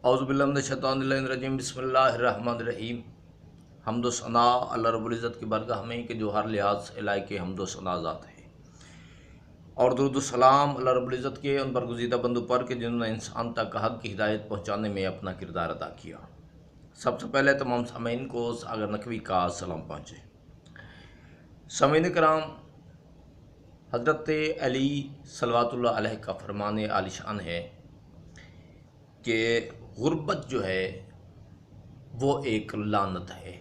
اعوذ باللہ من الشیطان الرجیم، بسم اللہ الرحمن الرحیم۔ حمد و ثناء اللہ رب العزت کی بارگاہ میں کہ جو ہر لحاظ سے لائق حمد و ثناء ذات ہے، اور درود و سلام اللہ رب العزت کے ان برگزیدہ بندوں پر کہ جنہوں نے انسان تک حق کی ہدایت پہنچانے میں اپنا کردار ادا کیا۔ سب سے پہلے تمام سامعین کو ساگر نقوی کا سلام پہنچے۔ سامعین کرام، حضرت علی صلوات اللہ علیہ کا فرمان عالی شان ہے کہ غربت جو ہے وہ ایک لعنت ہے،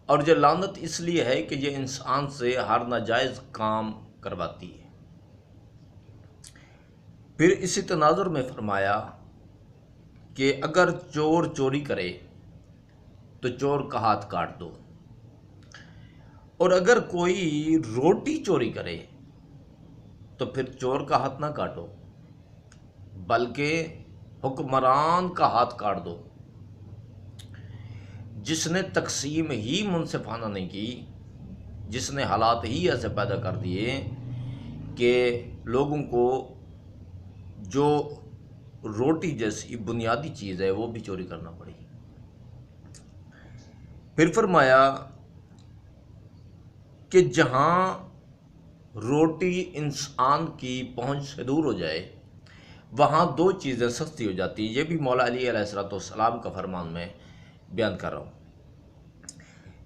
اور یہ لعنت اس لیے ہے کہ یہ انسان سے ہر ناجائز کام کرواتی ہے۔ پھر اسی تناظر میں فرمایا کہ اگر چور چوری کرے تو چور کا ہاتھ کاٹ دو، اور اگر کوئی روٹی چوری کرے تو پھر چور کا ہاتھ نہ کاٹو بلکہ حکمران کا ہاتھ کاٹ دو، جس نے تقسیم ہی منصفانہ نہیں کی، جس نے حالات ہی ایسے پیدا کر دیے کہ لوگوں کو جو روٹی جیسی بنیادی چیز ہے وہ بھی چوری کرنا پڑی۔ پھر فرمایا کہ جہاں روٹی انسان کی پہنچ سے دور ہو جائے وہاں دو چیزیں سستی ہو جاتی ہیں۔ یہ بھی مولا علی علیہ السلام کا فرمان میں بیان کر رہا ہوں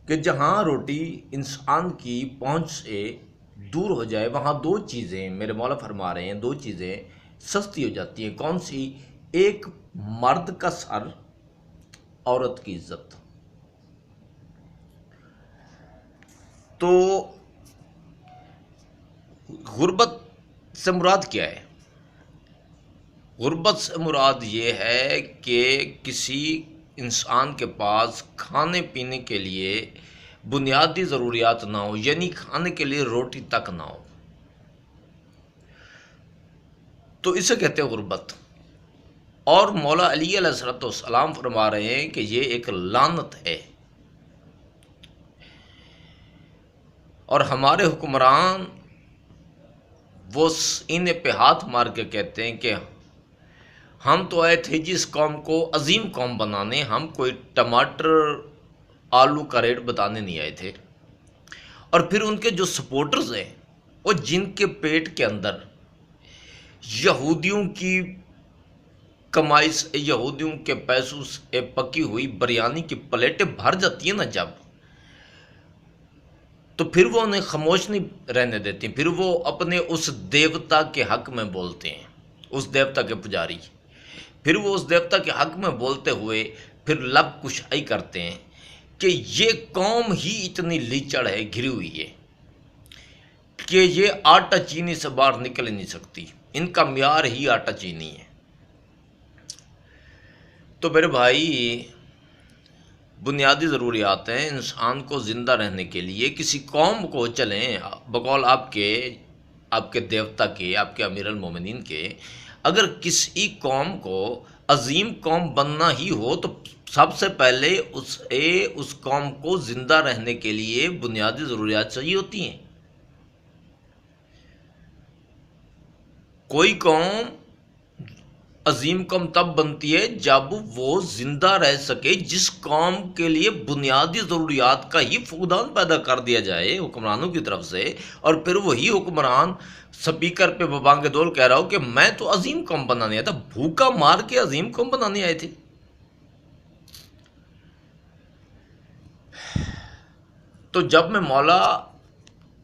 کہ جہاں روٹی انسان کی پہنچ سے دور ہو جائے وہاں دو چیزیں، میرے مولا فرما رہے ہیں، دو چیزیں سستی ہو جاتی ہیں۔ کون سی؟ ایک مرد کا سر، عورت کی عزت۔ تو غربت سے مراد کیا ہے؟ غربت سے مراد یہ ہے کہ کسی انسان کے پاس کھانے پینے کے لیے بنیادی ضروریات نہ ہو، یعنی کھانے کے لیے روٹی تک نہ ہو، تو اسے کہتے ہیں غربت۔ اور مولا علی علیہ السلام فرما رہے ہیں کہ یہ ایک لعنت ہے، اور ہمارے حکمران وہ سینے پہ ہاتھ مار کے کہتے ہیں کہ ہم تو آئے تھے جس قوم کو عظیم قوم بنانے، ہم کوئی ٹماٹر آلو کا ریٹ بتانے نہیں آئے تھے۔ اور پھر ان کے جو سپورٹرز ہیں، وہ جن کے پیٹ کے اندر یہودیوں کی کمائی سے، یہودیوں کے پیسوں سے پکی ہوئی بریانی کی پلیٹیں بھر جاتی ہیں نا جب، تو پھر وہ انہیں خاموش نہیں رہنے دیتی، پھر وہ اپنے اس دیوتا کے حق میں بولتے ہیں، اس دیوتا کے پجاری، پھر وہ اس دیوتا کے حق میں بولتے ہوئے پھر لب کشائی کرتے ہیں کہ یہ قوم ہی اتنی لیچڑ ہے، گھری ہوئی ہے کہ یہ آٹا چینی سے باہر نکل ہی نہیں سکتی، ان کا معیار ہی آٹا چینی ہے۔ تو میرے بھائی، بنیادی ضروریات ہیں انسان کو زندہ رہنے کے لیے۔ کسی قوم کو چلیں بقول آپ کے دیوتا کے، آپ کے امیر المومنین کے، اگر کسی قوم کو عظیم قوم بننا ہی ہو تو سب سے پہلے اس قوم کو زندہ رہنے کے لیے بنیادی ضروریات چاہیے ہوتی ہیں۔ کوئی قوم عظیم قوم تب بنتی ہے جب وہ زندہ رہ سکے، جس قوم کے لیے بنیادی ضروریات کا ہی فقدان پیدا کر دیا جائے حکمرانوں کی طرف سے، اور پھر وہی حکمران سپیکر پہ ببانگ دول کہہ رہا ہو کہ میں تو عظیم قوم بنانے آیا تھا، بھوکا مار کے عظیم قوم بنانے آئے تھے۔ تو جب میں مولا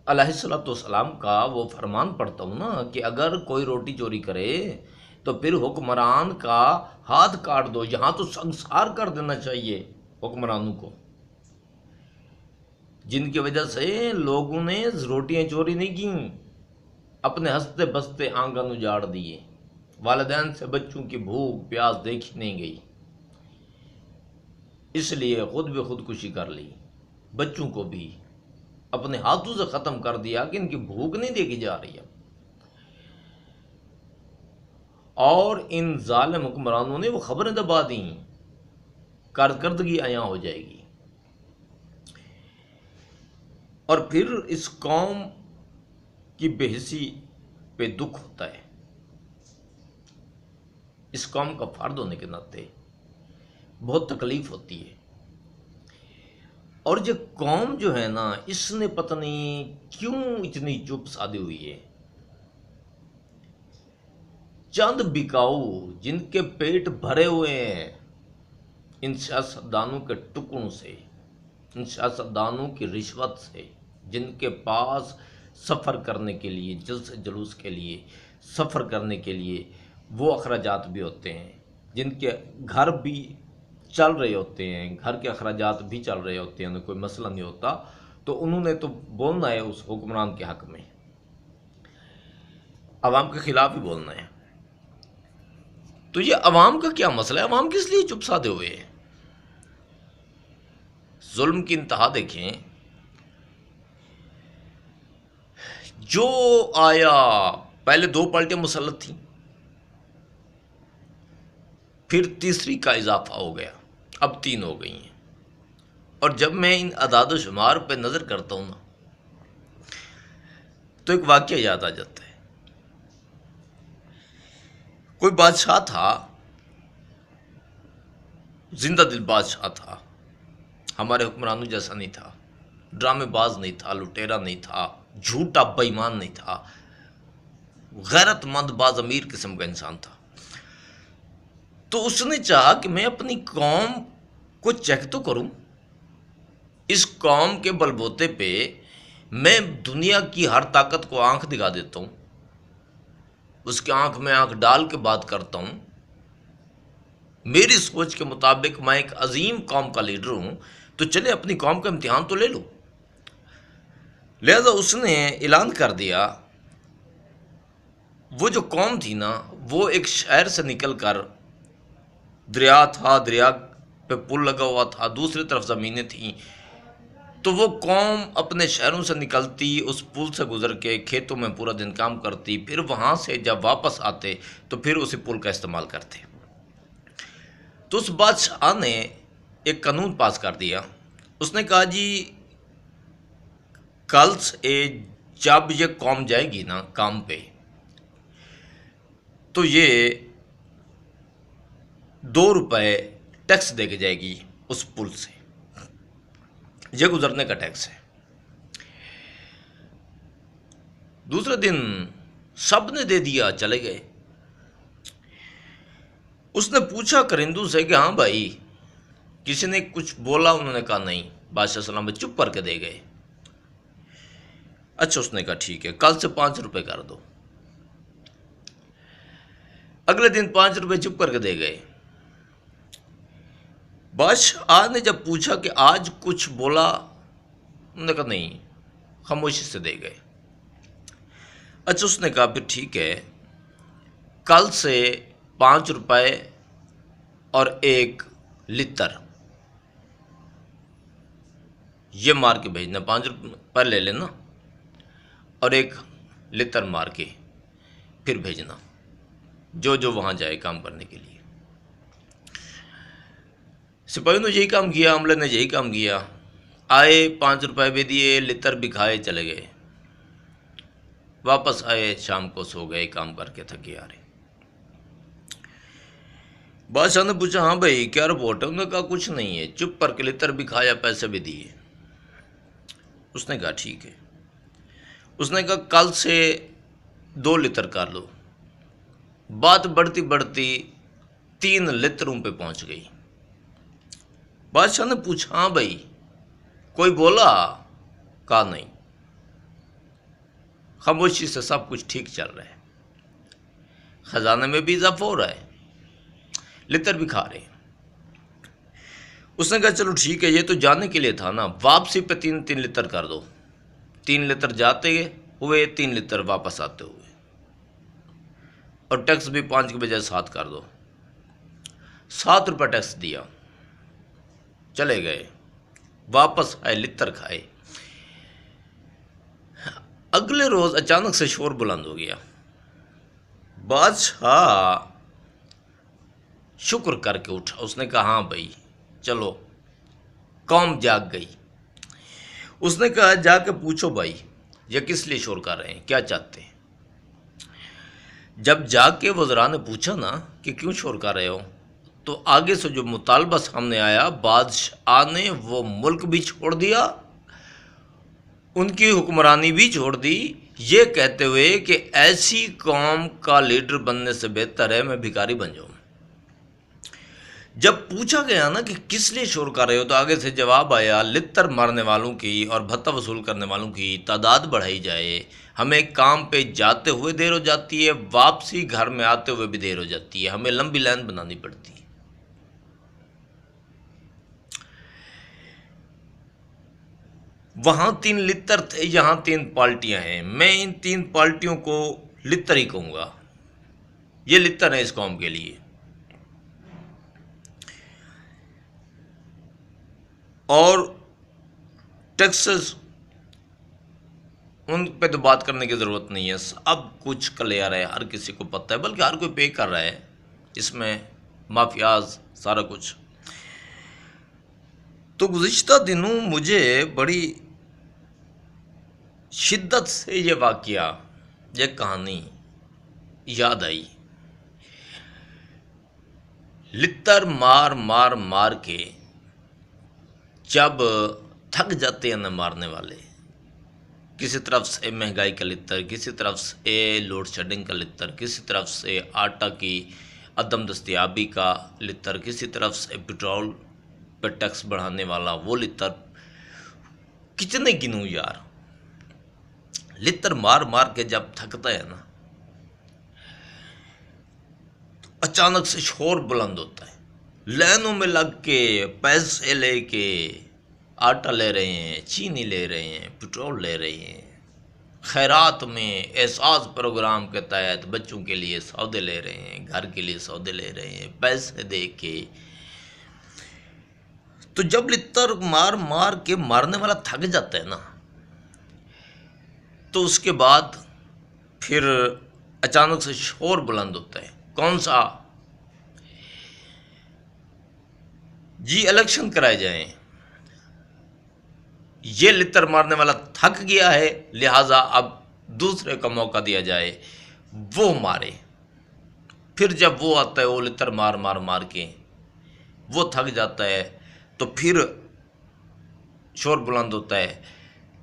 علیہ السلام کا وہ فرمان پڑھتا ہوں نا کہ اگر کوئی روٹی چوری کرے تو پھر حکمران کا ہاتھ کاٹ دو، یہاں تو سنسار کر دینا چاہیے حکمرانوں کو، جن کی وجہ سے لوگوں نے روٹیاں چوری نہیں کیں، اپنے ہنستے بستے آنگن اجاڑ دیے، والدین سے بچوں کی بھوک پیاس دیکھی نہیں گئی، اس لیے خود بھی خودکشی کر لی، بچوں کو بھی اپنے ہاتھوں سے ختم کر دیا کہ ان کی بھوک نہیں دیکھی جا رہی ہے۔ اور ان ظالم حکمرانوں نے وہ خبریں دبا دیں، کارکردگی عیاں ہو جائے گی، اور پھر اس قوم کی بے حسی پہ دکھ ہوتا ہے۔ اس قوم کا فرد ہونے کے ناطے بہت تکلیف ہوتی ہے۔ اور یہ قوم جو ہے نا، اس نے پتہ نہیں کیوں اتنی چپ سادھی ہوئی ہے۔ چند بکاؤ جن کے پیٹ بھرے ہوئے ہیں ان سیاستدانوں کے ٹکڑوں سے، ان سیاستدانوں کی رشوت سے، جن کے پاس سفر کرنے کے لیے، جلسہ جلوس کے لیے، سفر کرنے کے لیے وہ اخراجات بھی ہوتے ہیں، جن کے گھر بھی چل رہے ہوتے ہیں، گھر کے اخراجات بھی چل رہے ہوتے ہیں، انہیں کوئی مسئلہ نہیں ہوتا، تو انہوں نے تو بولنا ہے اس حکمران کے حق میں، عوام کے خلاف ہی بولنا ہے۔ تو یہ عوام کا کیا مسئلہ ہے؟ عوام کس لیے چپ سادھے ہوئے ہیں؟ ظلم کی انتہا دیکھیں۔ جو آیا، پہلے 2 پارٹیاں مسلط تھیں، پھر تیسری کا اضافہ ہو گیا، اب 3 ہو گئی ہیں۔ اور جب میں ان اعداد و شمار پہ نظر کرتا ہوں نا، تو ایک واقعہ یاد آ جاتا ہے۔ کوئی بادشاہ تھا، زندہ دل بادشاہ تھا، ہمارے حکمرانوں جیسا نہیں تھا، ڈرامے باز نہیں تھا، لٹیرا نہیں تھا، جھوٹا بے ایمان نہیں تھا، غیرت مند باز امیر قسم کا انسان تھا۔ تو اس نے چاہا کہ میں اپنی قوم کو چیک تو کروں، اس قوم کے بلبوتے پہ میں دنیا کی ہر طاقت کو آنکھ دکھا دیتا ہوں، اس کے آنکھ میں آنکھ ڈال کے بات کرتا ہوں، میری سوچ کے مطابق میں ایک عظیم قوم کا لیڈر ہوں، تو چلے اپنی قوم کا امتحان تو لے لو۔ لہذا اس نے اعلان کر دیا، وہ جو قوم تھی نا، وہ ایک شہر سے نکل کر، دریا تھا، دریا پہ پل لگا ہوا تھا، دوسری طرف زمینیں تھیں، تو وہ قوم اپنے شہروں سے نکلتی، اس پل سے گزر کے کھیتوں میں پورا دن کام کرتی، پھر وہاں سے جب واپس آتے تو پھر اسی پل کا استعمال کرتے۔ تو اس بادشاہ نے ایک قانون پاس کر دیا، اس نے کہا جی کل سے جب یہ قوم جائے گی نا کام پہ، تو یہ 2 روپے ٹیکس دے کے جائے گی اس پل سے، یہ گزرنے کا ٹیکس ہے۔ دوسرے دن سب نے دے دیا، چلے گئے۔ اس نے پوچھا کرندوں سے کہ ہاں بھائی کسی نے کچھ بولا؟ انہوں نے کہا نہیں، بادشاہ سلام چپ کر کے دے گئے۔ اچھا، اس نے کہا ٹھیک ہے، کل سے 5 روپے کر دو۔ اگلے دن 5 روپے چپ کر کے دے گئے۔ بادشاہ نے جب پوچھا کہ آج کچھ بولا؟ انہوں نے کہا نہیں، خاموشی سے دے گئے۔ اچھا، اس نے کہا پھر ٹھیک ہے، کل سے 5 روپے اور 1 لتر یہ مار کے بھیجنا، 5 روپے لے لینا اور 1 لتر مار کے پھر بھیجنا، جو جو وہاں جائے کام کرنے کے لیے۔ سپاہیوں نے یہی کام کیا، عملے نے یہی کام کیا، آئے 5 روپے بھی دیے، لتر بھی کھائے، چلے گئے، واپس آئے، شام کو سو گئے، کام کر کے تھکے آ رہے۔ بادشاہ نے پوچھا ہاں بھائی کیا رپورٹ ہے؟ انہوں نے کہا کچھ نہیں ہے، چپ کر کے لتر بھی کھایا، پیسے بھی دیے۔ اس نے کہا ٹھیک ہے۔ اس نے کہا کل سے 2 لتر کر لو۔ بات بڑھتی بڑھتی 3 لتروں پہ پہنچ گئی۔ بادشاہ نے پوچھا ہاں بھائی کوئی بولا؟ کہا نہیں، خاموشی سے سب کچھ ٹھیک چل رہا ہے، خزانے میں بھی اضافہ ہو رہا ہے، لتر بھی کھا رہے ہیں۔ اس نے کہا چلو ٹھیک ہے، یہ تو جانے کے لیے تھا نا، واپسی پہ 3 لتر کر دو، 3 لتر جاتے ہوئے، 3 لتر واپس آتے ہوئے، اور ٹیکس بھی 5 کے بجائے 7 کر دو۔ 7 روپے ٹیکس دیا، چلے گئے، واپس آئے، لتر کھائے۔ اگلے روز اچانک سے شور بلند ہو گیا۔ بادشاہ شکر کر کے اٹھا، اس نے کہا ہاں بھائی چلو قوم جاگ گئی۔ اس نے کہا جا کے پوچھو بھائی یہ کس لیے شور کر رہے ہیں، کیا چاہتے ہیں؟ جب جا کے وزراء نے پوچھا نا کہ کیوں شور کر رہے ہو، تو آگے سے جو مطالبہ سامنے آیا، بادشاہ نے وہ ملک بھی چھوڑ دیا، ان کی حکمرانی بھی چھوڑ دی، یہ کہتے ہوئے کہ ایسی قوم کا لیڈر بننے سے بہتر ہے میں بھکاری بن جاؤں۔ جب پوچھا گیا نا کہ کس لیے شور کر رہے ہو، تو آگے سے جواب آیا، لتر مارنے والوں کی اور بھتہ وصول کرنے والوں کی تعداد بڑھائی جائے، ہمیں کام پہ جاتے ہوئے دیر ہو جاتی ہے، واپسی گھر میں آتے ہوئے بھی دیر ہو جاتی ہے، ہمیں لمبی لائن بنانی پڑتی ہے۔ وہاں 3 لتر تھے، یہاں 3 پارٹیاں ہیں، میں ان 3 پارٹیوں کو لتر ہی کہوں گا، یہ لتر ہے اس قوم کے لیے۔ اور ٹیکسز ان پہ تو بات کرنے کی ضرورت نہیں ہے، اب کچھ کلیئر ہے، ہر کسی کو پتہ ہے، بلکہ ہر کوئی پے کر رہا ہے، اس میں مافیاز سارا کچھ۔ تو گزشتہ دنوں مجھے بڑی شدت سے یہ واقعہ، یہ کہانی یاد آئی۔ لتر مار مار مار کے جب تھک جاتے ہیں نہ مارنے والے، کسی طرف سے مہنگائی کا لتر، کسی طرف سے لوڈ شیڈنگ کا لتر، کسی طرف سے آٹا کی عدم دستیابی کا لتر، کسی طرف سے پیٹرول پہ ٹیکس بڑھانے والا وہ لتر، کتنے گنوں یار۔ لتر مار مار کے جب تھکتا ہے نا، تو اچانک سے شور بلند ہوتا ہے، لائنوں میں لگ کے پیسے لے کے آٹا لے رہے ہیں، چینی لے رہے ہیں، پیٹرول لے رہے ہیں، خیرات میں احساس پروگرام کے تحت بچوں کے لیے سودے لے رہے ہیں، گھر کے لیے سودے لے رہے ہیں، پیسے دے کے۔ تو جب لتر مار مار کے مارنے والا تھک جاتا ہے نا، تو اس کے بعد پھر اچانک سے شور بلند ہوتا ہے، کون سا؟ جی الیکشن کرائے جائیں، یہ لتر مارنے والا تھک گیا ہے، لہٰذا اب دوسرے کا موقع دیا جائے، وہ مارے۔ پھر جب وہ آتا ہے، وہ لتر مار مار مار کے وہ تھک جاتا ہے، تو پھر شور بلند ہوتا ہے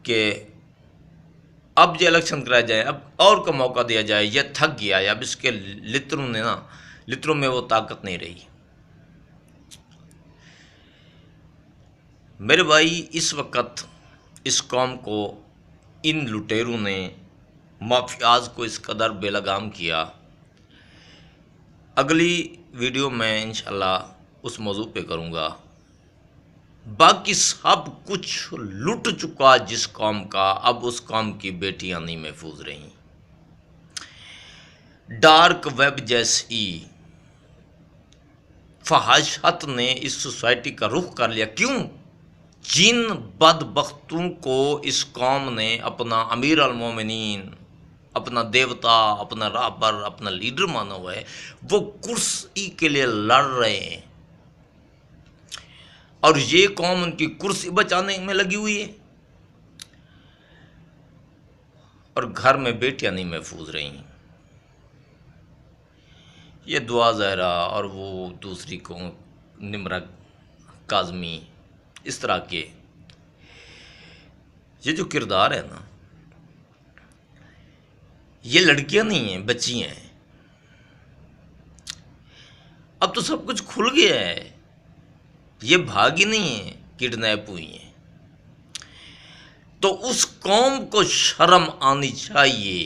کہ اب یہ الیکشن کرایا جائے، اب اور کا موقع دیا جائے، یہ تھک گیا ہے، اب اس کے لتروں میں وہ طاقت نہیں رہی۔ میرے بھائی، اس وقت اس قوم کو ان لٹیروں نے، مافیاز کو اس قدر بے لگام کیا۔ اگلی ویڈیو میں انشاءاللہ اس موضوع پہ کروں گا۔ باقی سب کچھ لٹ چکا جس قوم کا، اب اس قوم کی بیٹیاں نہیں محفوظ رہیں۔ ڈارک ویب جیسی فحاشت نے اس سوسائٹی کا رخ کر لیا۔ کیوں؟ جن بدبختوں کو اس قوم نے اپنا امیر المومنین، اپنا دیوتا، اپنا رہبر، اپنا لیڈر مانا ہوا ہے، وہ کرسی کے لیے لڑ رہے ہیں، اور یہ قوم ان کی کرسی بچانے میں لگی ہوئی ہے، اور گھر میں بیٹیاں نہیں محفوظ رہیں۔ یہ دعا زہرا اور وہ دوسری کو نمرہ کاظمی، اس طرح کے یہ جو کردار ہے نا، یہ لڑکیاں نہیں ہیں، بچیاں ہیں۔ اب تو سب کچھ کھل گیا ہے، یہ بھاگی نہیں ہیں، کڈنیپ ہوئی ہیں۔ تو اس قوم کو شرم آنی چاہیے،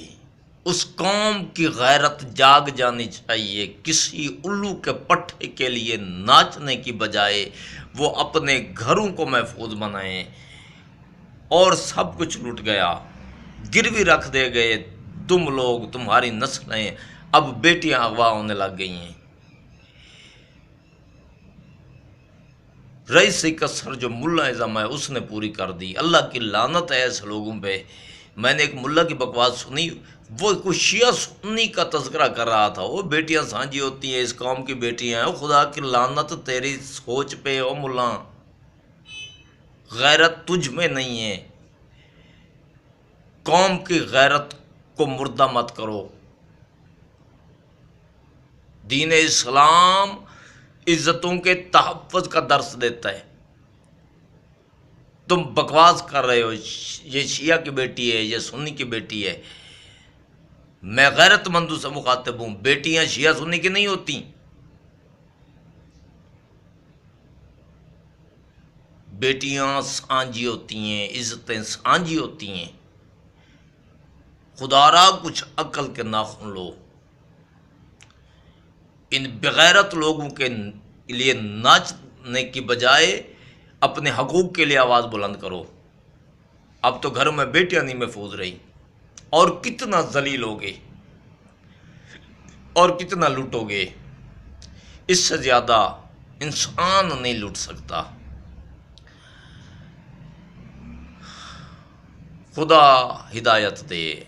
اس قوم کی غیرت جاگ جانی چاہیے۔ کسی الو کے پٹھے کے لیے ناچنے کی بجائے وہ اپنے گھروں کو محفوظ بنائیں، اور سب کچھ لٹ گیا، گروی رکھ دے گئے تم لوگ، تمہاری نسلیں، اب بیٹیاں اغوا ہونے لگ گئی ہیں۔ رئیسی کسر جو ملا اعظم ہے اس نے پوری کر دی۔ اللہ کی لعنت ہے ایسے لوگوں پہ۔ میں نے ایک ملا کی بکواس سنی، وہ کوئی شیعہ سنی کا تذکرہ کر رہا تھا، وہ بیٹیاں سانجی ہوتی ہیں، اس قوم کی بیٹیاں ہیں، خدا کی لعنت تیری سوچ پہ او ملا، غیرت تجھ میں نہیں ہے، قوم کی غیرت کو مردہ مت کرو۔ دین اسلام عزتوں کے تحفظ کا درس دیتا ہے. تم بکواس کر رہے ہو، یہ شیعہ کی بیٹی ہے، یہ سنی کی بیٹی ہے. میں غیرت مندوں سے مخاطب ہوں. بیٹیاں شیعہ سنی کی نہیں ہوتی. بیٹیاں سانجی ہوتی ہیں، عزتیں سانجی ہوتی ہیں. خدا را کچھ عقل کے ناخن لو. ان بغیرت لوگوں کے لیے ناچنے کی بجائے اپنے حقوق کے لیے آواز بلند کرو. اب تو گھروں میں بیٹیاں نہیں محفوظ رہی. اور کتنا ذلیل ہوگے اور کتنا لوٹو گے. اس سے زیادہ انسان نہیں لوٹ سکتا. خدا ہدایت دے،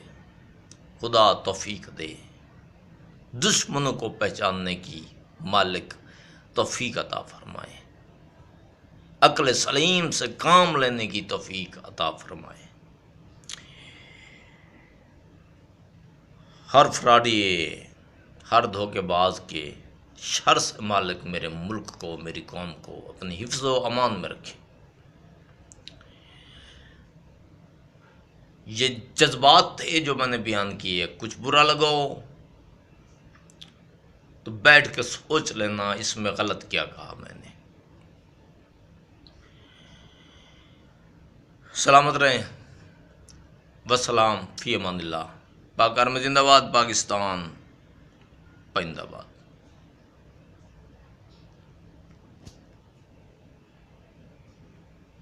خدا توفیق دے. دشمنوں کو پہچاننے کی مالک توفیق عطا فرمائے. عقل سلیم سے کام لینے کی توفیق عطا فرمائے. ہر فراڈی، ہر دھوکے باز کے شر سے مالک میرے ملک کو، میری قوم کو اپنی حفظ و امان میں رکھے. یہ جذبات تھے جو میں نے بیان کیے. کچھ برا لگو تو بیٹھ کے سوچ لینا اس میں غلط کیا کہا میں نے. سلامت رہیں. وسلام فی امان اللہ. پاک ارم زندہ باد. پاکستان پائندہ باد.